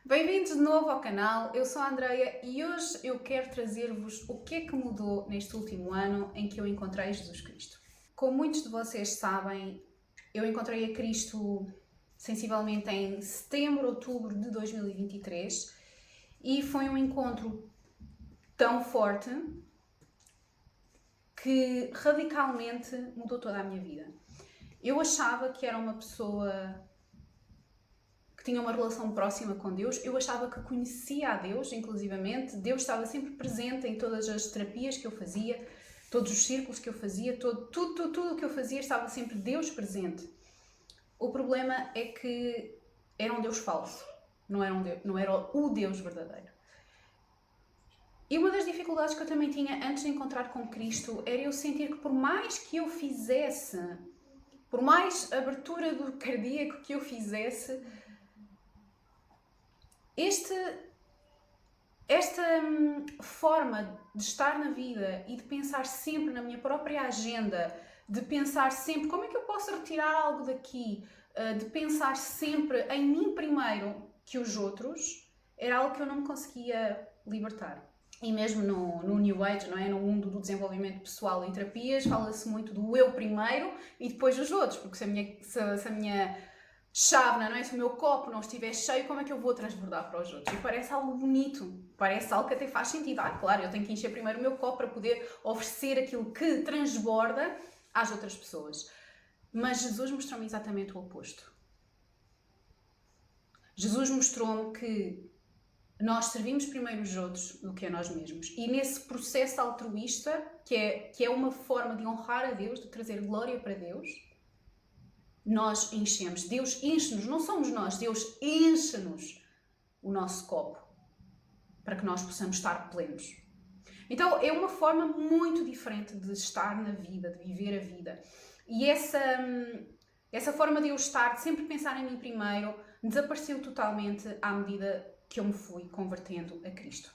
Bem-vindos de novo ao canal, eu sou a Andreia e hoje eu quero trazer-vos o que é que mudou neste último ano em que eu encontrei Jesus Cristo. Como muitos de vocês sabem, eu encontrei a Cristo sensivelmente em setembro, outubro de 2023 e foi um encontro tão forte que radicalmente mudou toda a minha vida. Eu achava que era uma pessoa que tinha uma relação próxima com Deus, eu achava que conhecia a Deus, inclusivamente. Deus estava sempre presente em todas as terapias que eu fazia, todos os círculos que eu fazia, tudo o que eu fazia estava sempre Deus presente. O problema é que era um Deus falso, não era o Deus verdadeiro. E uma das dificuldades que eu também tinha antes de encontrar com Cristo era eu sentir que por mais que eu fizesse, por mais abertura do cardíaco que eu fizesse, esta forma de estar na vida e de pensar sempre na minha própria agenda, de pensar sempre como é que eu posso retirar algo daqui, de pensar sempre em mim primeiro que os outros, era algo que eu não me conseguia libertar. E mesmo no New Age, não é? No mundo do desenvolvimento pessoal e terapias, fala-se muito do eu primeiro e depois os outros, porque se a minha chávena, não é? Se o meu copo não estiver cheio, como é que eu vou transbordar para os outros? E parece algo bonito, parece algo que até faz sentido. Claro, eu tenho que encher primeiro o meu copo para poder oferecer aquilo que transborda às outras pessoas. Mas Jesus mostrou-me exatamente o oposto. Jesus mostrou-me que nós servimos primeiro os outros do que a nós mesmos. E nesse processo altruísta, que é uma forma de honrar a Deus, de trazer glória para Deus, nós enchemos. Deus enche-nos, não somos nós, Deus enche-nos o nosso copo para que nós possamos estar plenos. Então é uma forma muito diferente de estar na vida, de viver a vida. E essa forma de eu estar, de sempre pensar em mim primeiro, desapareceu totalmente à medida que eu me fui convertendo a Cristo.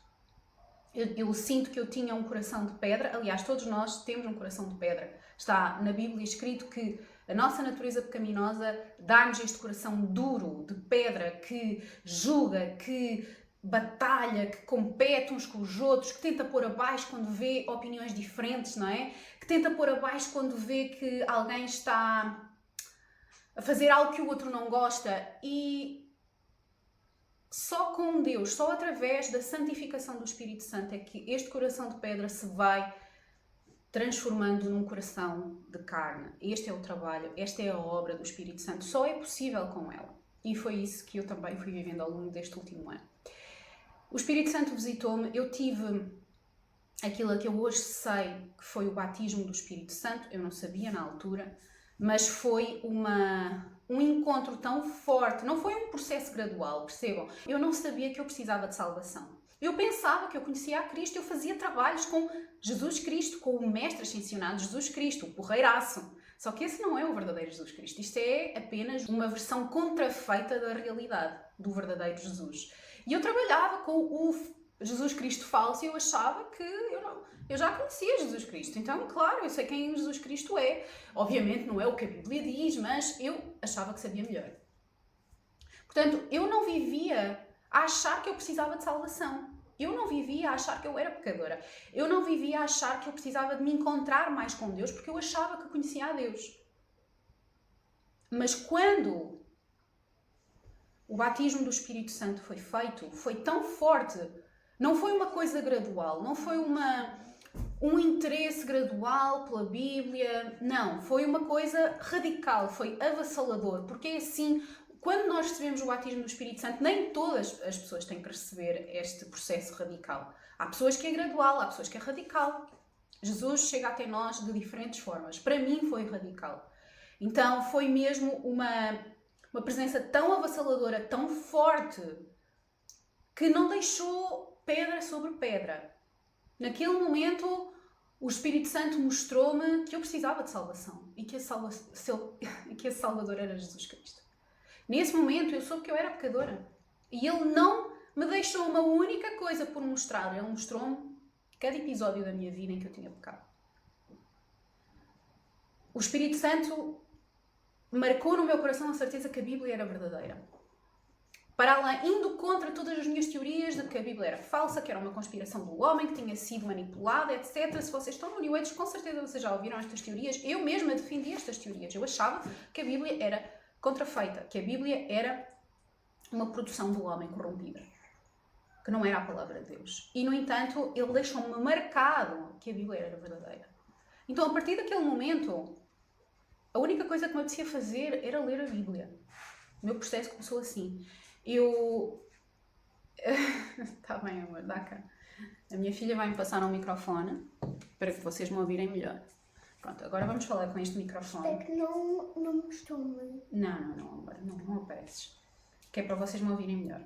Eu sinto que eu tinha um coração de pedra, aliás, todos nós temos um coração de pedra. Está na Bíblia escrito que a nossa natureza pecaminosa dá-nos este coração duro, de pedra, que julga, que batalha, que compete uns com os outros, que tenta pôr abaixo quando vê opiniões diferentes, não é? Que tenta pôr abaixo quando vê que alguém está a fazer algo que o outro não gosta. E só com Deus, só através da santificação do Espírito Santo é que este coração de pedra se vai transformando num coração de carne. Este é o trabalho, esta é a obra do Espírito Santo. Só é possível com ela. E foi isso que eu também fui vivendo ao longo deste último ano. O Espírito Santo visitou-me, eu tive aquilo que eu hoje sei que foi o batismo do Espírito Santo, eu não sabia na altura, mas foi um encontro tão forte, não foi um processo gradual, percebam? Eu não sabia que eu precisava de salvação. Eu pensava que eu conhecia a Cristo, eu fazia trabalhos com Jesus Cristo, com o mestre ascensionado Jesus Cristo, o porreiraço. Só que esse não é o verdadeiro Jesus Cristo. Isto é apenas uma versão contrafeita da realidade do verdadeiro Jesus. E eu trabalhava com o Jesus Cristo falso e eu achava que eu já conhecia Jesus Cristo. Então, claro, eu sei quem Jesus Cristo é. Obviamente não é o que a Bíblia diz, mas eu achava que sabia melhor. Portanto, eu não vivia a achar que eu precisava de salvação. Eu não vivia a achar que eu era pecadora. Eu não vivia a achar que eu precisava de me encontrar mais com Deus, porque eu achava que conhecia a Deus. Mas quando o batismo do Espírito Santo foi feito, foi tão forte. Não foi uma coisa gradual, não foi um interesse gradual pela Bíblia, não, foi uma coisa radical, foi avassalador, porque é assim, quando nós recebemos o batismo do Espírito Santo, nem todas as pessoas têm que receber este processo radical. Há pessoas que é gradual, há pessoas que é radical. Jesus chega até nós de diferentes formas. Para mim foi radical. Então foi mesmo uma presença tão avassaladora, tão forte, que não deixou pedra sobre pedra. Naquele momento, o Espírito Santo mostrou-me que eu precisava de salvação e que esse Salvador era Jesus Cristo. Nesse momento, eu soube que eu era pecadora. E Ele não me deixou uma única coisa por mostrar. Ele mostrou-me cada episódio da minha vida em que eu tinha pecado. O Espírito Santo marcou no meu coração a certeza que a Bíblia era verdadeira. para além, indo contra todas as minhas teorias de que a Bíblia era falsa, que era uma conspiração do homem, que tinha sido manipulada, etc. Se vocês estão no New Age, com certeza vocês já ouviram estas teorias. Eu mesma defendia estas teorias. Eu achava que a Bíblia era contrafeita, que a Bíblia era uma produção do homem corrompida, que não era a palavra de Deus. E, no entanto, ele deixou-me marcado que a Bíblia era verdadeira. Então, a partir daquele momento, a única coisa que me apetecia fazer era ler a Bíblia. O meu processo começou assim. Tá bem, amor, dá cá. A minha filha vai me passar um microfone para que vocês me ouvirem melhor. Pronto, agora vamos falar com este microfone. É que não mostrou muito. Não, amor, não apareces. Que é para vocês me ouvirem melhor.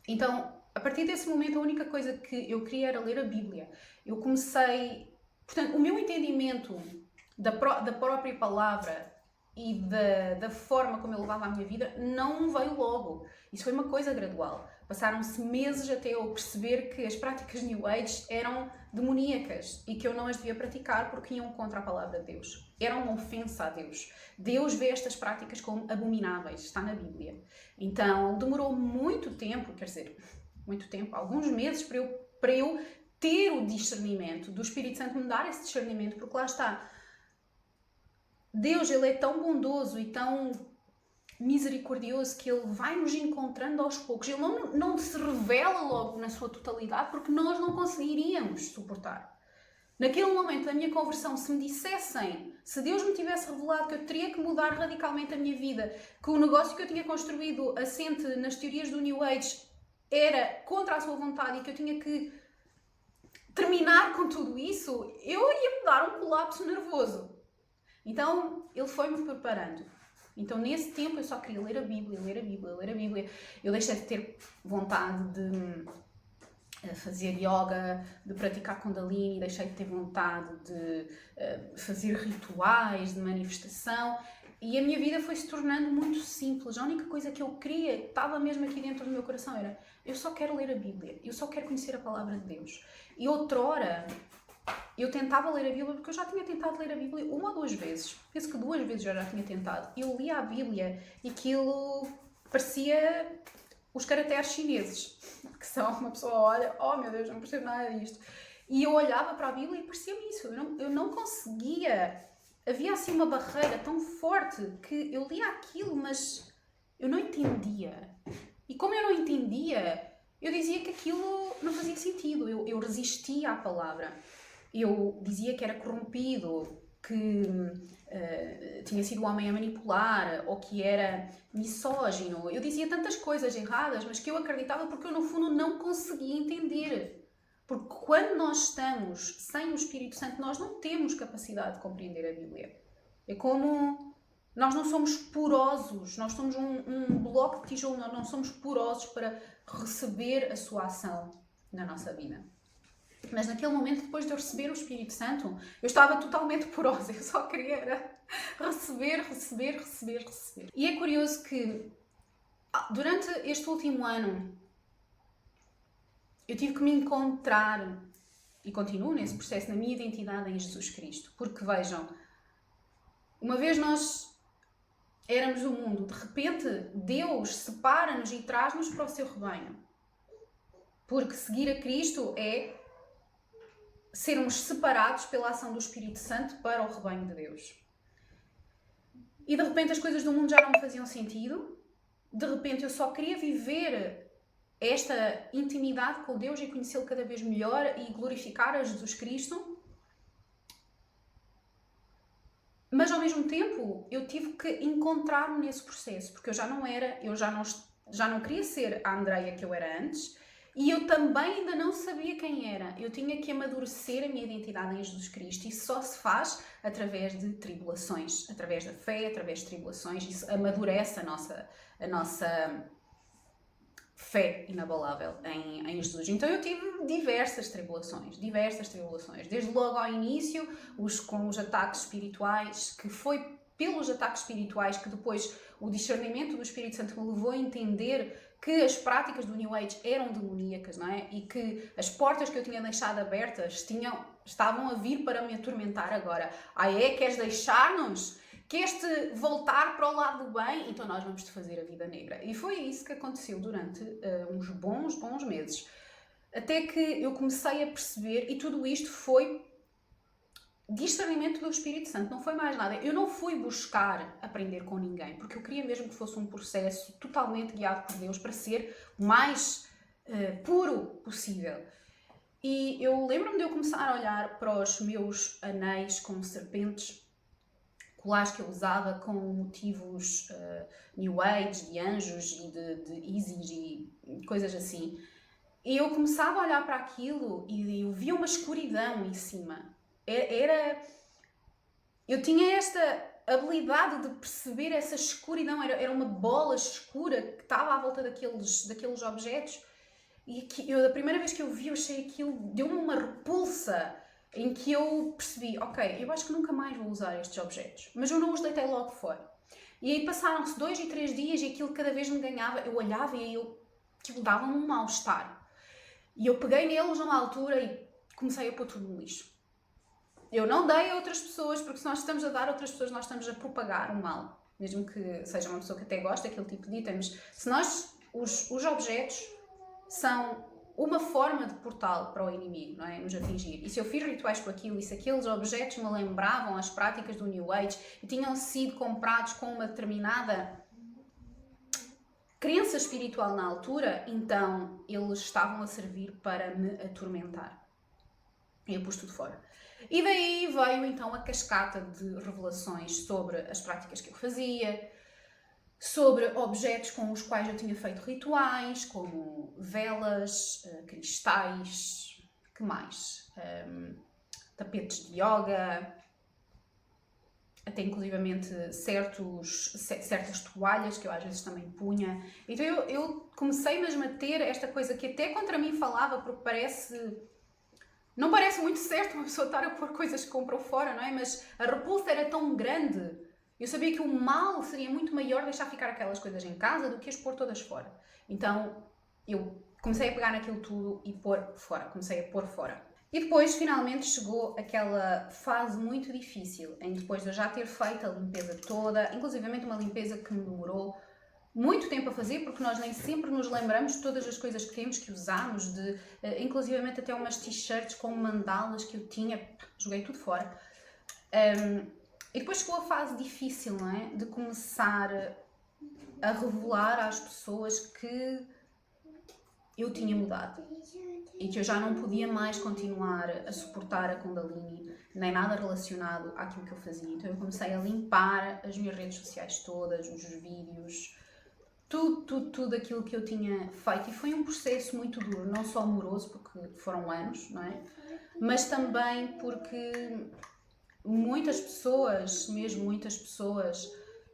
Então, a partir desse momento, a única coisa que eu queria era ler a Bíblia. Eu comecei... Portanto, o meu entendimento da própria palavra e da forma como eu levava a minha vida não veio logo. Isso foi uma coisa gradual. Passaram-se meses até eu perceber que as práticas New Age eram demoníacas e que eu não as devia praticar porque iam contra a palavra de Deus. Era uma ofensa a Deus. Deus vê estas práticas como abomináveis. Está na Bíblia. Então, demorou muito tempo, quer dizer, muito tempo, alguns meses para eu ter o discernimento do Espírito Santo, me dar esse discernimento, porque lá está. Deus, Ele é tão bondoso e tão misericordioso que Ele vai nos encontrando aos poucos. Ele não se revela logo na sua totalidade porque nós não conseguiríamos suportar. Naquele momento da minha conversão, se me dissessem, se Deus me tivesse revelado que eu teria que mudar radicalmente a minha vida, que o negócio que eu tinha construído assente nas teorias do New Age era contra a sua vontade e que eu tinha que terminar com tudo isso, eu ia me dar um colapso nervoso. Então, ele foi-me preparando. Então, nesse tempo, eu só queria ler a Bíblia. Eu deixei de ter vontade de fazer yoga, de praticar Kundalini, deixei de ter vontade de fazer rituais de manifestação. E a minha vida foi se tornando muito simples. A única coisa que eu queria, que estava mesmo aqui dentro do meu coração, era: eu só quero ler a Bíblia. Eu só quero conhecer a palavra de Deus. E outrora, eu tentava ler a Bíblia, porque eu já tinha tentado ler a Bíblia 1 ou 2 vezes. Penso que 2 vezes eu já tinha tentado. Eu lia a Bíblia e aquilo parecia os caracteres chineses. Que são, uma pessoa olha, oh meu Deus, não percebo nada disto. E eu olhava para a Bíblia e parecia-me isso. Eu não conseguia. Havia assim uma barreira tão forte que eu lia aquilo, mas eu não entendia. E como eu não entendia, eu dizia que aquilo não fazia sentido. Eu resistia à palavra. Eu dizia que era corrompido, que tinha sido o homem a manipular, ou que era misógino. Eu dizia tantas coisas erradas, mas que eu acreditava porque eu, no fundo, não conseguia entender. Porque quando nós estamos sem o Espírito Santo, nós não temos capacidade de compreender a Bíblia. É como... Nós não somos porosos, nós somos um bloco de tijolo, nós não somos porosos para receber a sua ação na nossa vida. Mas naquele momento, depois de eu receber o Espírito Santo, eu estava totalmente porosa. Eu só queria era receber. E é curioso que durante este último ano eu tive que me encontrar, e continuo nesse processo, na minha identidade em Jesus Cristo. Porque vejam, uma vez nós éramos o mundo, de repente Deus separa-nos e traz-nos para o seu rebanho. Porque seguir a Cristo é sermos separados pela ação do Espírito Santo para o rebanho de Deus. E de repente as coisas do mundo já não me faziam sentido. De repente eu só queria viver esta intimidade com Deus e conhecê-lo cada vez melhor e glorificar a Jesus Cristo. Mas ao mesmo tempo eu tive que encontrar-me nesse processo, porque eu já não queria ser a Andreia que eu era antes. E eu também ainda não sabia quem era. Eu tinha que amadurecer a minha identidade em Jesus Cristo. Isso só se faz através de tribulações. Através da fé, através de tribulações. Isso amadurece a nossa fé inabalável em Jesus. Então eu tive diversas tribulações. Desde logo ao início, com os ataques espirituais, que foi pelos ataques espirituais que depois o discernimento do Espírito Santo me levou a entender que as práticas do New Age eram demoníacas, não é? E que as portas que eu tinha deixado abertas estavam a vir para me atormentar agora. Queres deixar-nos? queres-te voltar para o lado do bem, então nós vamos-te fazer a vida negra. E foi isso que aconteceu durante uns bons meses. Até que eu comecei a perceber, e tudo isto foi discernimento do Espírito Santo, não foi mais nada. Eu não fui buscar aprender com ninguém, porque eu queria mesmo que fosse um processo totalmente guiado por Deus para ser o mais puro possível. E eu lembro-me de eu começar a olhar para os meus anéis como serpentes, colares que eu usava com motivos New Age, de anjos e de Isis e coisas assim. E eu começava a olhar para aquilo e eu via uma escuridão em cima. Eu tinha esta habilidade de perceber essa escuridão, era uma bola escura que estava à volta daqueles objetos. E a primeira vez que eu vi, eu achei aquilo, deu-me uma repulsa, em que eu percebi, ok, eu acho que nunca mais vou usar estes objetos, mas eu não os deitei logo fora. E aí passaram-se 2 e 3 dias e aquilo cada vez me ganhava, eu olhava e aquilo dava-me um mal-estar. E eu peguei neles numa altura e comecei a pôr tudo no lixo. Eu não dei a outras pessoas, porque se nós estamos a dar a outras pessoas, nós estamos a propagar o mal. Mesmo que seja uma pessoa que até gosta daquele tipo de itens. Se nós, os objetos são uma forma de portal para o inimigo, não é? Nos atingir. E se eu fiz rituais com aquilo, e se aqueles objetos me lembravam as práticas do New Age e tinham sido comprados com uma determinada crença espiritual na altura, então eles estavam a servir para me atormentar. E eu pus tudo fora. E daí veio então a cascata de revelações sobre as práticas que eu fazia, sobre objetos com os quais eu tinha feito rituais, como velas, cristais, que mais? Tapetes de yoga, até inclusivamente certas toalhas que eu às vezes também punha. Então eu comecei mesmo a ter esta coisa que até contra mim falava, porque não parece muito certo uma pessoa estar a pôr coisas que comprou fora, não é? Mas a repulsa era tão grande. Eu sabia que o mal seria muito maior deixar ficar aquelas coisas em casa do que as pôr todas fora. Então eu comecei a pegar naquilo tudo e pôr fora. Comecei a pôr fora. E depois, finalmente, chegou aquela fase muito difícil, em depois de eu já ter feito a limpeza toda, inclusivamente uma limpeza que me demorou muito tempo a fazer, porque nós nem sempre nos lembramos de todas as coisas que temos, que usamos, inclusivamente até umas t-shirts com mandalas que eu tinha, joguei tudo fora. E depois chegou a fase difícil, não é? De começar a revelar às pessoas que eu tinha mudado e que eu já não podia mais continuar a suportar a Kundalini, nem nada relacionado àquilo que eu fazia. Então eu comecei a limpar as minhas redes sociais todas, os vídeos, tudo aquilo que eu tinha feito. E foi um processo muito duro, não só amoroso, porque foram anos, não é? Mas também porque muitas pessoas,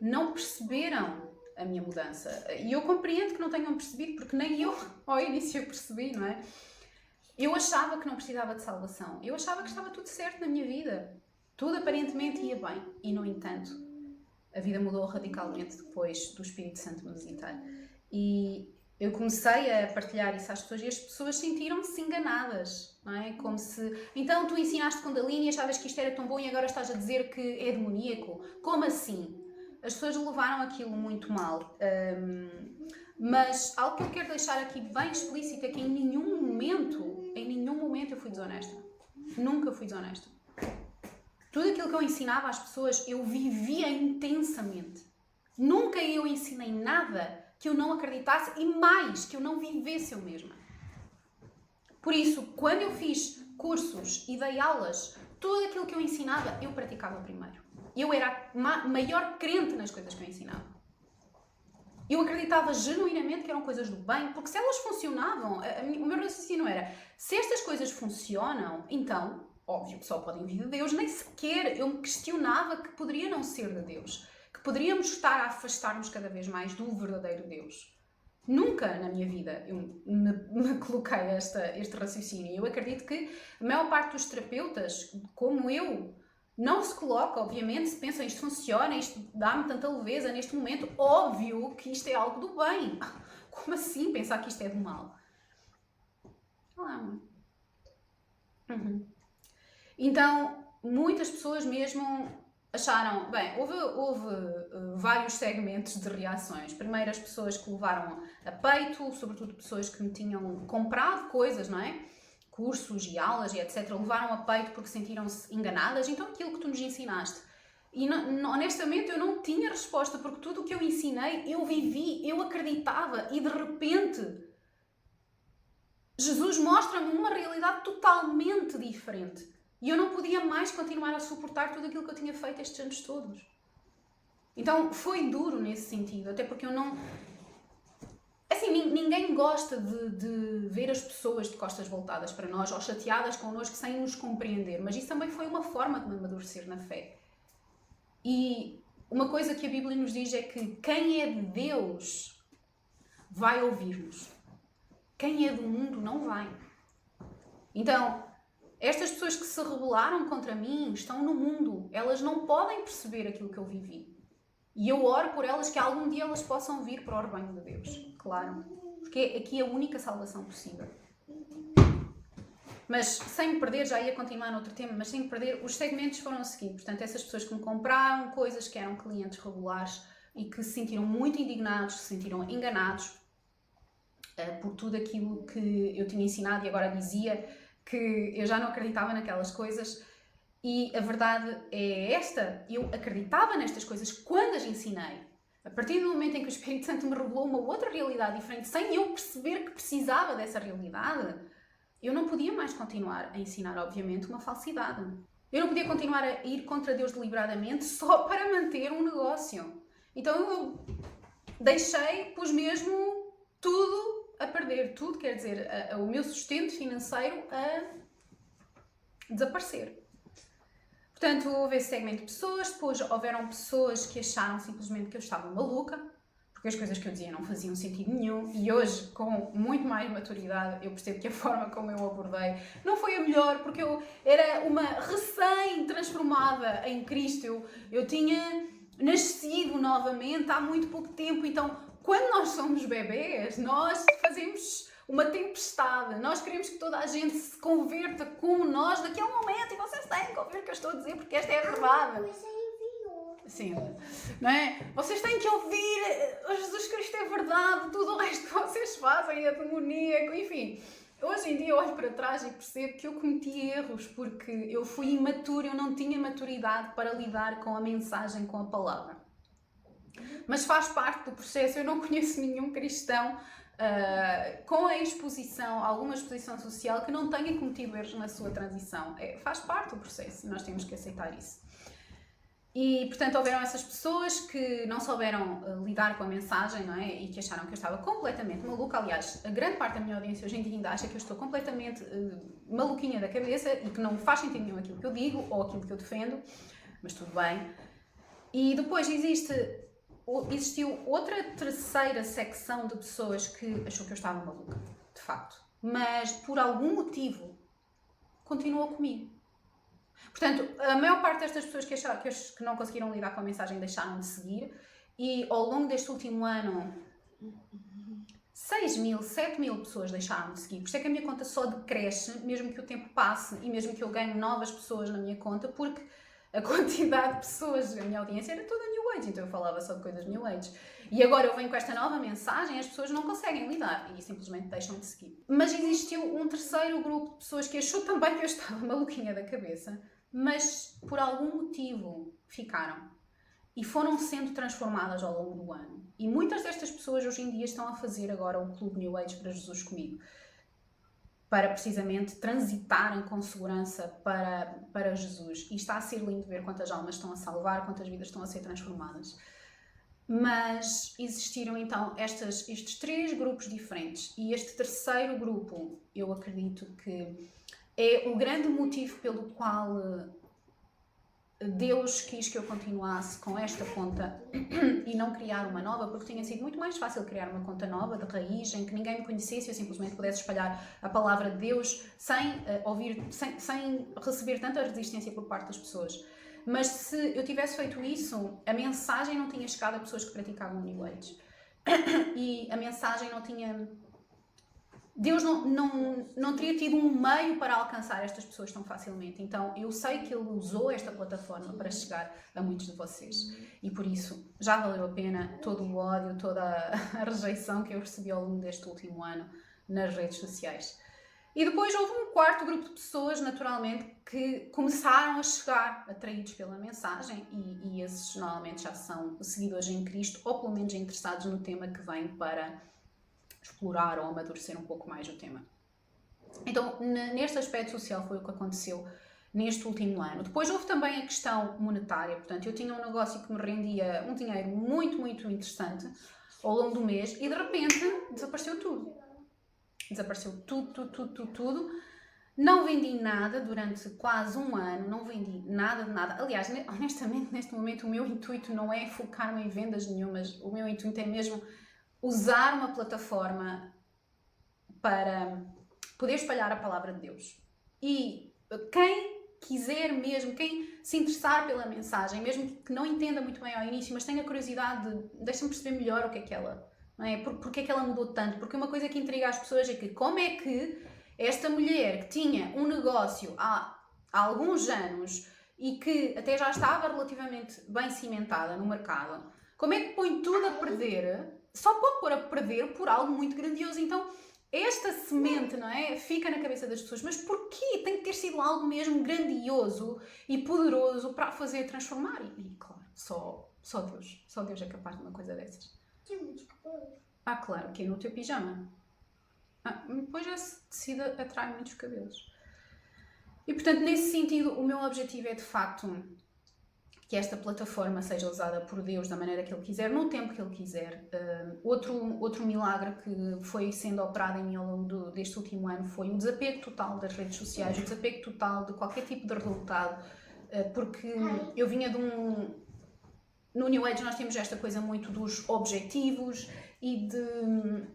não perceberam a minha mudança. E eu compreendo que não tenham percebido, porque nem eu ao início percebi, não é? Eu achava que não precisava de salvação. Eu achava que estava tudo certo na minha vida. Tudo aparentemente ia bem. E, no entanto, a vida mudou radicalmente depois do Espírito Santo me visitar. E eu comecei a partilhar isso às pessoas e as pessoas sentiram-se enganadas, não é? Como se, então tu ensinaste Kundalini e achavas que isto era tão bom e agora estás a dizer que é demoníaco. Como assim? As pessoas levaram aquilo muito mal. Mas algo que eu quero deixar aqui bem explícito é que em nenhum momento eu fui desonesta. Nunca fui desonesta. Tudo aquilo que eu ensinava às pessoas, eu vivia intensamente. Nunca eu ensinei nada que eu não acreditasse e mais, que eu não vivesse eu mesma. Por isso, quando eu fiz cursos e dei aulas, tudo aquilo que eu ensinava, eu praticava primeiro. Eu era a maior crente nas coisas que eu ensinava. Eu acreditava genuinamente que eram coisas do bem, porque se elas funcionavam, o meu raciocínio era, se estas coisas funcionam, então, óbvio que só podem vir de Deus, nem sequer eu me questionava que poderia não ser de Deus, que poderíamos estar a afastar-nos cada vez mais do verdadeiro Deus. Nunca na minha vida eu me coloquei este raciocínio. Eu acredito que a maior parte dos terapeutas, como eu, não se coloca, obviamente, se pensam isto funciona, isto dá-me tanta leveza neste momento, óbvio que isto é algo do bem. Como assim pensar que isto é do mal? Olá, amor. Então, muitas pessoas mesmo acharam, bem, houve vários segmentos de reações. Primeiro as pessoas que levaram a peito, sobretudo pessoas que me tinham comprado coisas, não é? Cursos e aulas e etc. Levaram a peito porque sentiram-se enganadas. Então aquilo que tu nos ensinaste. E honestamente eu não tinha resposta, porque tudo o que eu ensinei, eu vivi, eu acreditava e de repente Jesus mostra-me uma realidade totalmente diferente. E eu não podia mais continuar a suportar tudo aquilo que eu tinha feito estes anos todos. Então foi duro nesse sentido, até porque eu não... Assim, ninguém gosta de ver as pessoas de costas voltadas para nós ou chateadas connosco sem nos compreender, mas isso também foi uma forma de me amadurecer na fé. E uma coisa que a Bíblia nos diz é que quem é de Deus vai ouvir-nos. Quem é do mundo não vai. Então, estas pessoas que se rebelaram contra mim estão no mundo. Elas não podem perceber aquilo que eu vivi. E eu oro por elas que algum dia elas possam vir para o rebanho de Deus. Claro. Porque aqui é a única salvação possível. Mas sem me perder, já ia continuar noutro tema, mas sem me perder, os segmentos foram a seguir. Portanto, essas pessoas que me compraram coisas que eram clientes regulares e que se sentiram muito indignados, se sentiram enganados por tudo aquilo que eu tinha ensinado e agora dizia que eu já não acreditava naquelas coisas. E a verdade é esta, eu acreditava nestas coisas quando as ensinei. A partir do momento em que o Espírito Santo me revelou uma outra realidade diferente, sem eu perceber que precisava dessa realidade, eu não podia mais continuar a ensinar, obviamente, uma falsidade. Eu não podia continuar a ir contra Deus deliberadamente só para manter um negócio. Então eu pus mesmo tudo a perder. Tudo, quer dizer, o meu sustento financeiro a desaparecer. Portanto, houve esse segmento de pessoas, depois houveram pessoas que acharam simplesmente que eu estava maluca, porque as coisas que eu dizia não faziam sentido nenhum, e hoje, com muito mais maturidade, eu percebo que a forma como eu abordei não foi a melhor, porque eu era uma recém-transformada em Cristo, eu tinha nascido novamente há muito pouco tempo, então quando nós somos bebés, nós fazemos uma tempestade. Nós queremos que toda a gente se converta como nós naquele momento, e vocês têm que ouvir o que eu estou a dizer, porque esta é a verdade. Sim, não é? Vocês têm que ouvir, Jesus Cristo é verdade, tudo o resto que vocês fazem é demoníaco, enfim. Hoje em dia eu olho para trás e percebo que eu cometi erros, porque eu fui imatura, eu não tinha maturidade para lidar com a mensagem, com a palavra. Mas faz parte do processo, eu não conheço nenhum cristão com a exposição, alguma exposição social, que não tenha cometido erros na sua transição. Faz parte do processo e nós temos que aceitar isso. E, portanto, houveram essas pessoas que não souberam lidar com a mensagem, não é? E que acharam que eu estava completamente maluca. Aliás, a grande parte da minha audiência hoje em dia ainda acha que eu estou completamente maluquinha da cabeça e que não faz sentido nenhum aquilo que eu digo ou aquilo que eu defendo, mas tudo bem. E depois existiu outra terceira secção de pessoas que achou que eu estava maluca, de facto. Mas, por algum motivo, continuou comigo. Portanto, a maior parte destas pessoas que não conseguiram lidar com a mensagem deixaram de seguir, e ao longo deste último ano 6.000, 7.000 pessoas deixaram de seguir. Por isso é que a minha conta só decresce, mesmo que o tempo passe e mesmo que eu ganhe novas pessoas na minha conta, porque a quantidade de pessoas da minha audiência era toda New Age, então eu falava só de coisas New Age. E agora eu venho com esta nova mensagem e as pessoas não conseguem lidar e simplesmente deixam de seguir. Mas existiu um terceiro grupo de pessoas que achou também que eu estava maluquinha da cabeça, mas por algum motivo ficaram e foram sendo transformadas ao longo do ano. E muitas destas pessoas hoje em dia estão a fazer agora o Clube New Age para Jesus comigo, para precisamente transitarem com segurança para Jesus. E está a ser lindo ver quantas almas estão a salvar, quantas vidas estão a ser transformadas. Mas existiram então estes três grupos diferentes. E este terceiro grupo, eu acredito que é o grande motivo pelo qual Deus quis que eu continuasse com esta conta e não criar uma nova, porque tinha sido muito mais fácil criar uma conta nova, de raiz, em que ninguém me conhecesse e eu simplesmente pudesse espalhar a palavra de Deus sem receber tanta resistência por parte das pessoas. Mas se eu tivesse feito isso, a mensagem não tinha chegado a pessoas que praticavam New Age. E a mensagem não tinha Deus não teria tido um meio para alcançar estas pessoas tão facilmente. Então, eu sei que Ele usou esta plataforma para chegar a muitos de vocês. E por isso, já valeu a pena todo o ódio, toda a rejeição que eu recebi ao longo deste último ano nas redes sociais. E depois houve um quarto grupo de pessoas, naturalmente, que começaram a chegar atraídos pela mensagem e esses normalmente já são seguidores em Cristo ou pelo menos interessados no tema que vem para explorar ou amadurecer um pouco mais o tema. Então, neste aspecto social foi o que aconteceu neste último ano. Depois houve também a questão monetária, portanto, eu tinha um negócio que me rendia um dinheiro muito, muito interessante ao longo do mês e de repente desapareceu tudo. Desapareceu tudo. Não vendi nada durante quase um ano, não vendi nada de nada. Aliás, honestamente, neste momento o meu intuito não é focar-me em vendas nenhumas, o meu intuito é mesmo usar uma plataforma para poder espalhar a palavra de Deus. E quem quiser mesmo, quem se interessar pela mensagem, mesmo que não entenda muito bem ao início, mas tenha curiosidade de deixa-me perceber melhor o que é que ela, não é? Porque é que ela mudou tanto? Porque uma coisa que intriga as pessoas é que como é que esta mulher que tinha um negócio há alguns anos e que até já estava relativamente bem cimentada no mercado, como é que põe tudo a perder? Só pode pôr a perder por algo muito grandioso. Então, esta semente, não é? Fica na cabeça das pessoas. Mas porquê? Tem que ter sido algo mesmo grandioso e poderoso para a fazer transformar. E claro, só Deus é capaz de uma coisa dessas. Temos cabelos. Ah, claro, que é no teu pijama. Depois esse tecido atrai muitos cabelos. E portanto, nesse sentido, o meu objetivo é de facto que esta plataforma seja usada por Deus da maneira que Ele quiser, no tempo que Ele quiser. Outro milagre que foi sendo operado em mim ao longo deste último ano foi o desapego total das redes sociais, o desapego total de qualquer tipo de resultado, porque eu vinha de no New Age nós temos esta coisa muito dos objetivos e de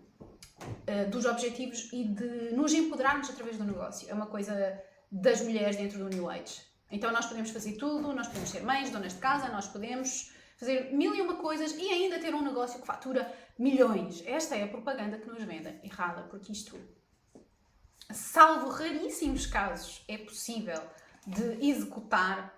nos empoderarmos através do negócio. É uma coisa das mulheres dentro do New Age. Então nós podemos fazer tudo, nós podemos ser mães, donas de casa, nós podemos fazer 1000 e uma coisas e ainda ter um negócio que fatura milhões. Esta é a propaganda que nos vendem. Errada, porque isto, salvo raríssimos casos, é possível de executar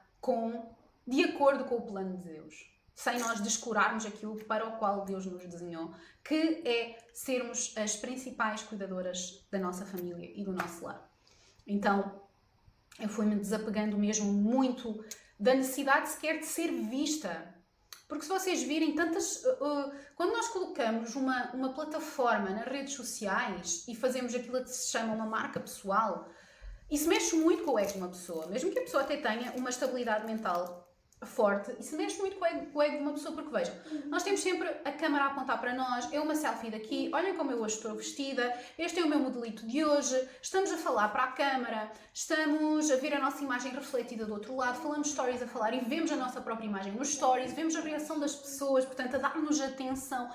de acordo com o plano de Deus. Sem nós descurarmos aquilo para o qual Deus nos desenhou, que é sermos as principais cuidadoras da nossa família e do nosso lar. Então, eu fui-me desapegando mesmo muito da necessidade sequer de ser vista. Porque se vocês virem quando nós colocamos uma plataforma nas redes sociais e fazemos aquilo que se chama uma marca pessoal, isso mexe muito com o ego de uma pessoa. Mesmo que a pessoa até tenha uma estabilidade mental forte, isso mexe muito com o ego de uma pessoa, porque vejam, nós temos sempre a câmara a apontar para nós, é uma selfie daqui, olhem como eu hoje estou vestida, este é o meu modelito de hoje, estamos a falar para a câmara, estamos a ver a nossa imagem refletida do outro lado, falamos stories a falar e vemos a nossa própria imagem nos stories, vemos a reação das pessoas, portanto a dar-nos atenção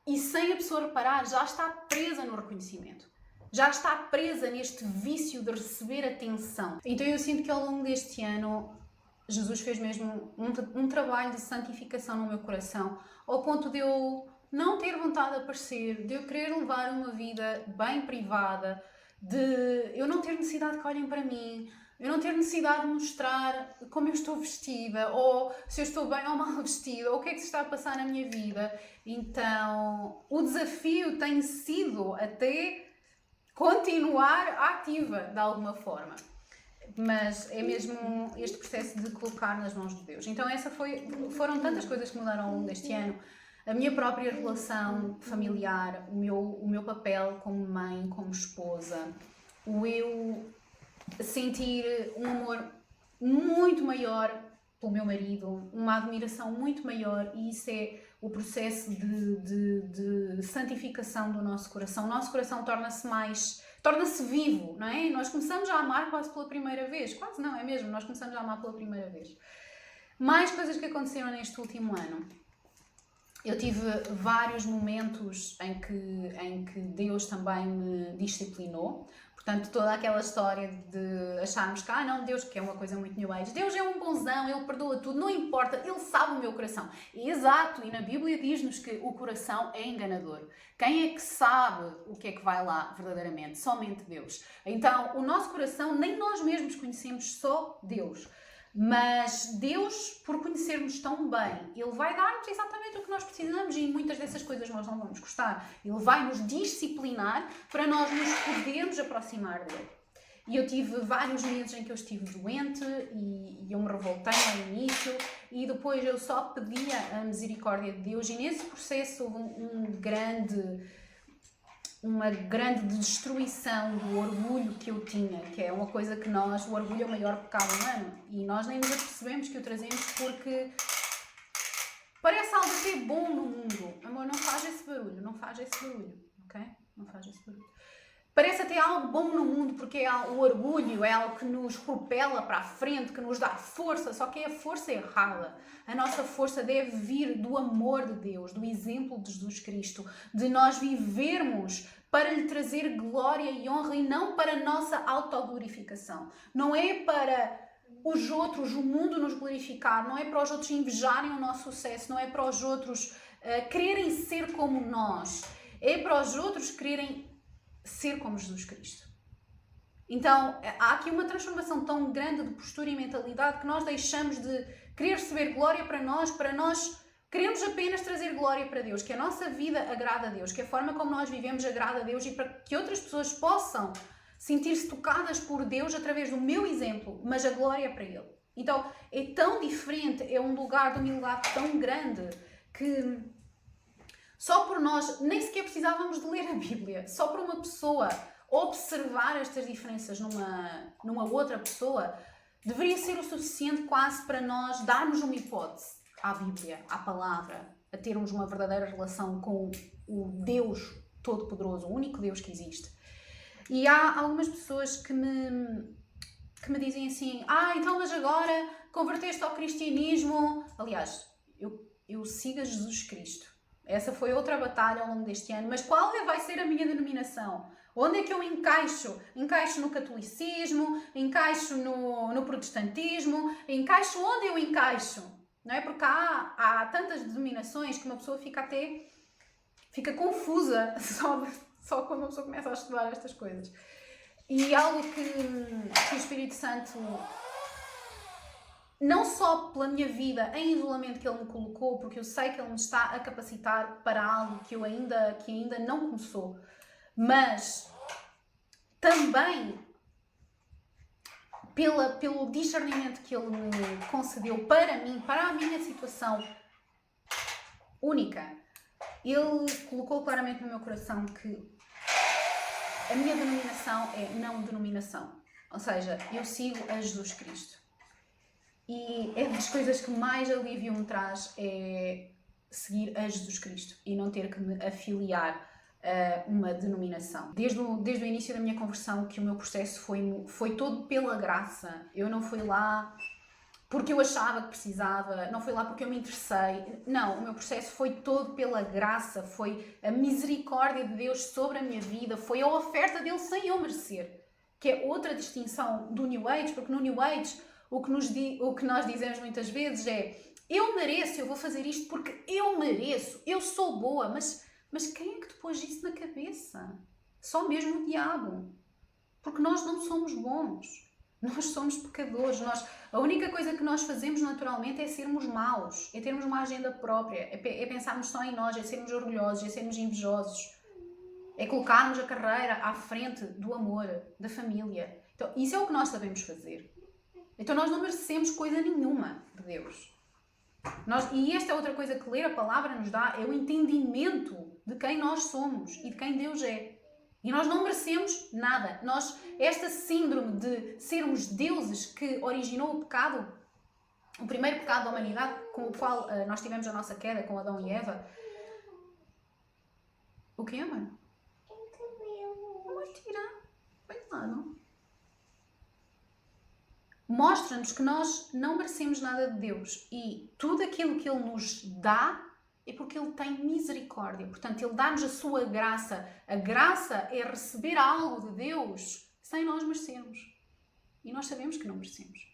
e sem a pessoa reparar já está presa no reconhecimento. Já está presa neste vício de receber atenção. Então eu sinto que ao longo deste ano Jesus fez mesmo um trabalho de santificação no meu coração, ao ponto de eu não ter vontade de aparecer, de eu querer levar uma vida bem privada, de eu não ter necessidade que olhem para mim, eu não ter necessidade de mostrar como eu estou vestida, ou se eu estou bem ou mal vestida, ou o que é que se está a passar na minha vida. Então, o desafio tem sido até continuar ativa de alguma forma. Mas é mesmo este processo de colocar nas mãos de Deus. Então foram tantas coisas que mudaram ao longo deste ano. A minha própria relação familiar, o meu papel como mãe, como esposa, o eu sentir um amor muito maior pelo meu marido, uma admiração muito maior, e isso é o processo de santificação do nosso coração. O nosso coração torna-se vivo, não é? Nós começamos a amar quase pela primeira vez. Quase não, é mesmo, nós começamos a amar pela primeira vez. Mais coisas que aconteceram neste último ano. Eu tive vários momentos em que Deus também me disciplinou. Portanto, toda aquela história de acharmos que, não, Deus, que é uma coisa muito New Age, Deus é um bonzão, Ele perdoa tudo, não importa, Ele sabe o meu coração. E, exato, e na Bíblia diz-nos que o coração é enganador. Quem é que sabe o que é que vai lá verdadeiramente? Somente Deus. Então, o nosso coração, nem nós mesmos conhecemos, só Deus. Mas Deus, por conhecermos tão bem, Ele vai dar-nos exatamente o que nós precisamos e muitas dessas coisas nós não vamos gostar. Ele vai nos disciplinar para nós nos podermos aproximar dEle. E eu tive vários meses em que eu estive doente e eu me revoltei no início e depois eu só pedia a misericórdia de Deus e nesse processo houve uma grande destruição do orgulho que eu tinha, que é uma coisa que o orgulho é o maior pecado humano e nós nem nos apercebemos que o trazemos porque parece algo até bom no mundo. Amor, não faz esse barulho, ok? Não faz esse barulho. Parece até algo bom no mundo porque o orgulho é algo que nos propela para a frente, que nos dá força, só que é a força errada. A nossa força deve vir do amor de Deus, do exemplo de Jesus Cristo, de nós vivermos para lhe trazer glória e honra e não para a nossa autoglorificação. Não é para os outros, o mundo nos glorificar, não é para os outros invejarem o nosso sucesso, não é para os outros quererem ser como nós, é para os outros quererem ser como Jesus Cristo. Então, há aqui uma transformação tão grande de postura e mentalidade que nós deixamos de querer receber glória para nós queremos apenas trazer glória para Deus, que a nossa vida agrada a Deus, que a forma como nós vivemos agrada a Deus e para que outras pessoas possam sentir-se tocadas por Deus através do meu exemplo, mas a glória é para Ele. Então, é tão diferente, é um lugar de humildade tão grande que só por nós, nem sequer precisávamos de ler a Bíblia, só por uma pessoa observar estas diferenças numa outra pessoa, deveria ser o suficiente quase para nós darmos uma hipótese à Bíblia, à palavra, a termos uma verdadeira relação com o Deus Todo-Poderoso, o único Deus que existe. E há algumas pessoas que me dizem assim, então mas agora converteste ao cristianismo. Aliás, eu sigo a Jesus Cristo. Essa foi outra batalha ao longo deste ano. Mas qual vai ser a minha denominação? Onde é que eu encaixo? Encaixo no catolicismo? Encaixo no protestantismo? Encaixo onde eu encaixo? Não é? Porque há tantas denominações que uma pessoa fica confusa só quando uma pessoa começa a estudar estas coisas. E algo que o Espírito Santo, não só pela minha vida em isolamento que Ele me colocou, porque eu sei que Ele me está a capacitar para algo que ainda não começou, mas também pelo discernimento que Ele me concedeu para mim, para a minha situação única. Ele colocou claramente no meu coração que a minha denominação é não denominação. Ou seja, eu sigo a Jesus Cristo. E é das coisas que mais alívio me traz é seguir a Jesus Cristo e não ter que me afiliar a uma denominação. Desde o início da minha conversão, que o meu processo foi todo pela graça. Eu não fui lá porque eu achava que precisava, não fui lá porque eu me interessei. Não, o meu processo foi todo pela graça, foi a misericórdia de Deus sobre a minha vida, foi a oferta dele sem eu merecer. Que é outra distinção do New Age, porque no New Age o que nós dizemos muitas vezes é: eu mereço, eu vou fazer isto porque eu mereço, eu sou boa, mas quem é que te pôs isso na cabeça? Só mesmo o diabo. Porque nós não somos bons. Nós somos pecadores. A única coisa que nós fazemos naturalmente é sermos maus, é termos uma agenda própria, é pensarmos só em nós, é sermos orgulhosos, é sermos invejosos, é colocarmos a carreira à frente do amor, da família. Então, isso é o que nós sabemos fazer. Então nós não merecemos coisa nenhuma de Deus. E esta é outra coisa que ler a palavra nos dá, é o entendimento de quem nós somos e de quem Deus é. E nós não merecemos nada. Esta síndrome de sermos deuses que originou o pecado, o primeiro pecado da humanidade, com o qual nós tivemos a nossa queda com Adão e Eva. O que é, mano? Vamos tirar. Vem lá, não? Mostra-nos que nós não merecemos nada de Deus. E tudo aquilo que Ele nos dá é porque Ele tem misericórdia. Portanto, Ele dá-nos a sua graça. A graça é receber algo de Deus sem nós merecermos. E nós sabemos que não merecemos.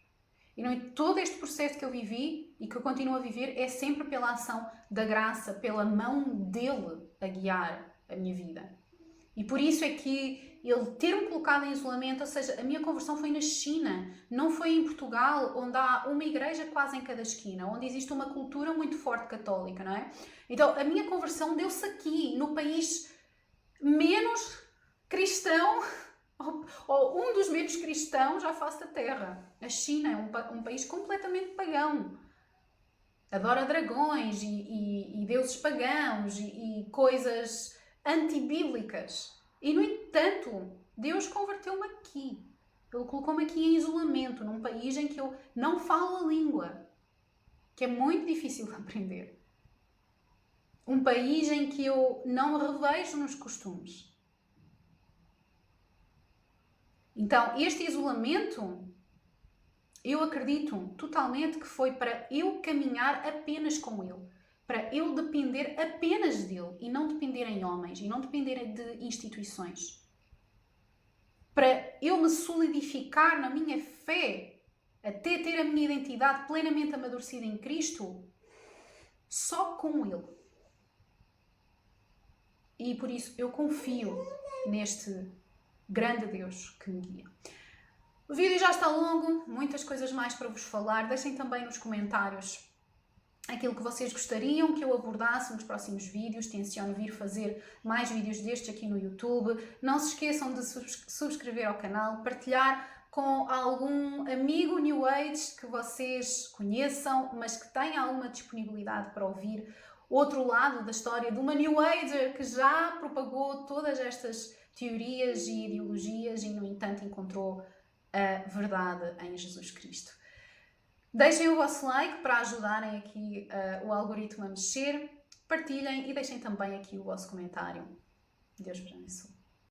E todo este processo que eu vivi e que eu continuo a viver é sempre pela ação da graça, pela mão dele a guiar a minha vida. E por isso é que ele ter-me colocado em isolamento, ou seja, a minha conversão foi na China, não foi em Portugal, onde há uma igreja quase em cada esquina, onde existe uma cultura muito forte católica, não é? Então, a minha conversão deu-se aqui, no país menos cristão, ou um dos menos cristãos à face da Terra. A China é um país completamente pagão. Adora dragões e deuses pagãos e coisas antibíblicas. E, no entanto, Deus converteu-me aqui. Ele colocou-me aqui em isolamento, num país em que eu não falo a língua, que é muito difícil de aprender. Um país em que eu não me revejo nos costumes. Então, este isolamento, eu acredito totalmente que foi para eu caminhar apenas com Ele. Para eu depender apenas dele e não depender em homens e não depender de instituições. Para eu me solidificar na minha fé, até ter a minha identidade plenamente amadurecida em Cristo, só com Ele. E por isso eu confio neste grande Deus que me guia. O vídeo já está longo, muitas coisas mais para vos falar. Deixem também nos comentários aquilo que vocês gostariam que eu abordasse nos próximos vídeos. Tenciono vir fazer mais vídeos destes aqui no YouTube. Não se esqueçam de subscrever ao canal, partilhar com algum amigo New Age que vocês conheçam, mas que tenha alguma disponibilidade para ouvir outro lado da história de uma New Ager que já propagou todas estas teorias e ideologias e, no entanto, encontrou a verdade em Jesus Cristo. Deixem o vosso like para ajudarem aqui o algoritmo a mexer, partilhem e deixem também aqui o vosso comentário. Deus vos abençoe.